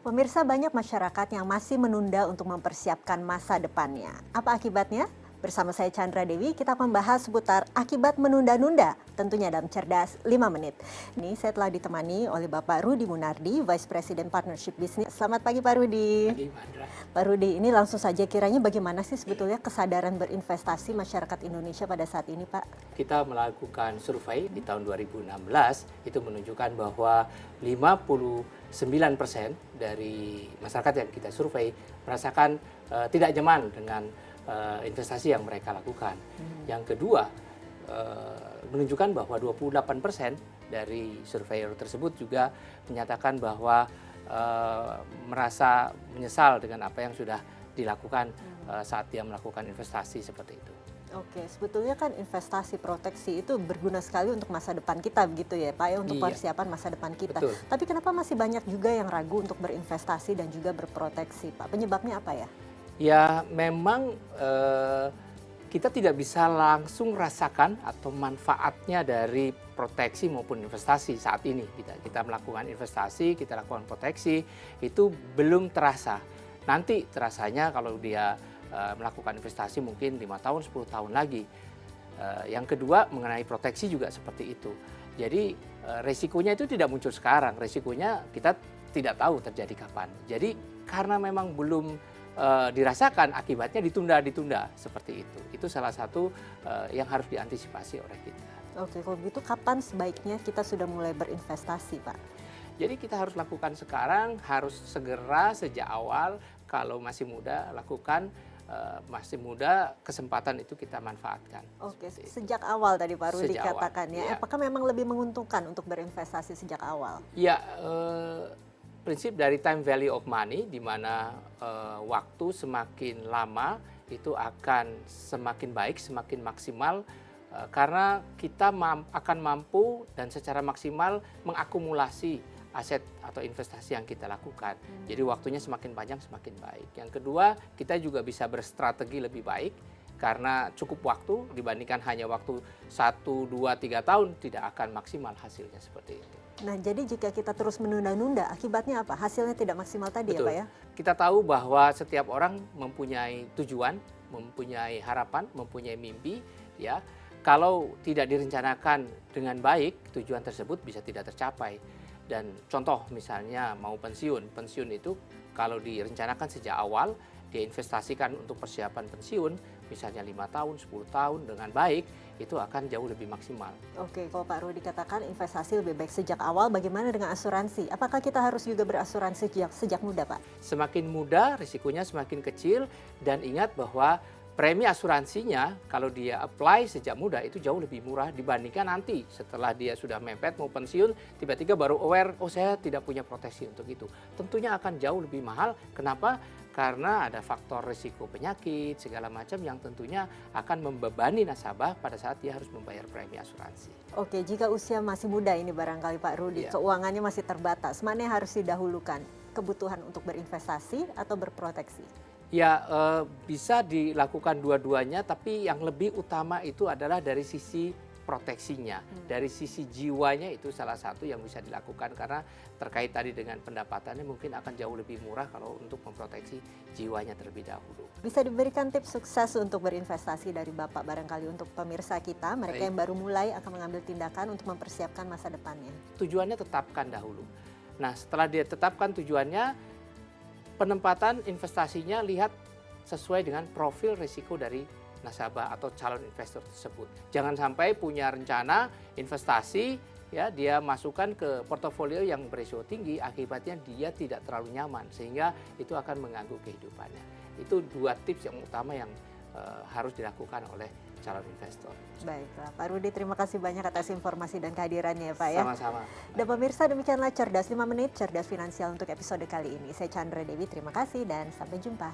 Pemirsa, banyak masyarakat yang masih menunda untuk mempersiapkan masa depannya. Apa akibatnya? Bersama saya Chandra Dewi, kita akan membahas seputar akibat menunda-nunda, tentunya dalam Cerdas 5 Menit. Ini saya telah ditemani oleh Bapak Rudi Munardi, Vice President Partnership Business. Selamat pagi Pak Rudi. Pagi, Mandra. Pak Rudi, ini langsung saja kiranya bagaimana sih sebetulnya kesadaran berinvestasi masyarakat Indonesia pada saat ini, Pak? Kita melakukan survei di tahun 2016, itu menunjukkan bahwa 59% dari masyarakat yang kita survei merasakan tidak nyaman dengan investasi yang mereka lakukan. Yang kedua, menunjukkan bahwa 28% dari survei tersebut juga menyatakan bahwa merasa menyesal dengan apa yang sudah dilakukan saat dia melakukan investasi seperti itu. Oke, sebetulnya kan investasi proteksi itu berguna sekali untuk masa depan kita begitu ya Pak ya, untuk persiapan masa depan kita. Betul. Tapi kenapa masih banyak juga yang ragu untuk berinvestasi dan juga berproteksi Pak? Penyebabnya apa ya? Ya memang kita tidak bisa langsung rasakan atau manfaatnya dari proteksi maupun investasi saat ini. Kita melakukan investasi, kita lakukan proteksi, itu belum terasa. Nanti terasanya kalau dia melakukan investasi mungkin 5 tahun, 10 tahun lagi. Yang kedua mengenai proteksi juga seperti itu. Jadi resikonya itu tidak muncul sekarang, resikonya kita tidak tahu terjadi kapan. Jadi karena memang belum dirasakan, akibatnya ditunda seperti itu. Itu salah satu yang harus diantisipasi oleh kita. Oke, kalau begitu kapan sebaiknya kita sudah mulai berinvestasi Pak? Jadi kita harus lakukan sekarang, harus segera sejak awal. Kalau masih muda lakukan, masih muda kesempatan itu kita manfaatkan. Oke, sejak awal tadi Pak Rudi katakan ya. Ya. Apakah memang lebih menguntungkan untuk berinvestasi sejak awal? Ya, prinsip dari time value of money, di mana waktu semakin lama itu akan semakin baik, semakin maksimal, karena kita akan mampu dan secara maksimal mengakumulasi aset atau investasi yang kita lakukan. Jadi waktunya semakin panjang semakin baik. Yang kedua, kita juga bisa berstrategi lebih baik karena cukup waktu dibandingkan hanya waktu 1, 2, 3 tahun tidak akan maksimal hasilnya seperti itu. Nah, jadi jika kita terus menunda-nunda, akibatnya apa? Hasilnya tidak maksimal tadi. Betul. Ya Pak ya? Kita tahu bahwa setiap orang mempunyai tujuan, mempunyai harapan, mempunyai mimpi, ya. Kalau tidak direncanakan dengan baik, tujuan tersebut bisa tidak tercapai. Dan contoh misalnya mau pensiun itu kalau direncanakan sejak awal, dia investasikan untuk persiapan pensiun, misalnya 5 tahun, 10 tahun dengan baik, itu akan jauh lebih maksimal. Oke, kalau Pak Rudi katakan investasi lebih baik sejak awal, bagaimana dengan asuransi? Apakah kita harus juga berasuransi sejak muda Pak? Semakin muda, risikonya semakin kecil, dan ingat bahwa premi asuransinya kalau dia apply sejak muda itu jauh lebih murah dibandingkan nanti setelah dia sudah mepet mau pensiun tiba-tiba baru aware, oh saya tidak punya proteksi untuk itu. Tentunya akan jauh lebih mahal. Kenapa? Karena ada faktor risiko penyakit segala macam yang tentunya akan membebani nasabah pada saat dia harus membayar premi asuransi. Oke, jika usia masih muda ini barangkali Pak Rudi, keuangannya masih terbatas, mana yang harus didahulukan? Kebutuhan untuk berinvestasi atau berproteksi? Ya, bisa dilakukan dua-duanya, tapi yang lebih utama itu adalah dari sisi proteksinya. Dari sisi jiwanya itu salah satu yang bisa dilakukan karena terkait tadi dengan pendapatannya mungkin akan jauh lebih murah kalau untuk memproteksi jiwanya terlebih dahulu. Bisa diberikan tips sukses untuk berinvestasi dari Bapak barangkali untuk pemirsa kita, mereka yang baru mulai akan mengambil tindakan untuk mempersiapkan masa depannya. Tujuannya tetapkan dahulu. Nah, setelah dia tetapkan tujuannya, penempatan investasinya lihat sesuai dengan profil risiko dari nasabah atau calon investor tersebut. Jangan sampai punya rencana investasi, ya dia masukkan ke portofolio yang berisiko tinggi, akibatnya dia tidak terlalu nyaman sehingga itu akan mengganggu kehidupannya. Itu 2 tips yang utama yang harus dilakukan oleh calon investor. Baiklah, Pak Rudi, terima kasih banyak atas informasi dan kehadirannya ya Pak ya. Sama-sama. Dan pemirsa, demikianlah Cerdas 5 Menit, Cerdas Finansial untuk episode kali ini. Saya Chandra Dewi, terima kasih dan sampai jumpa.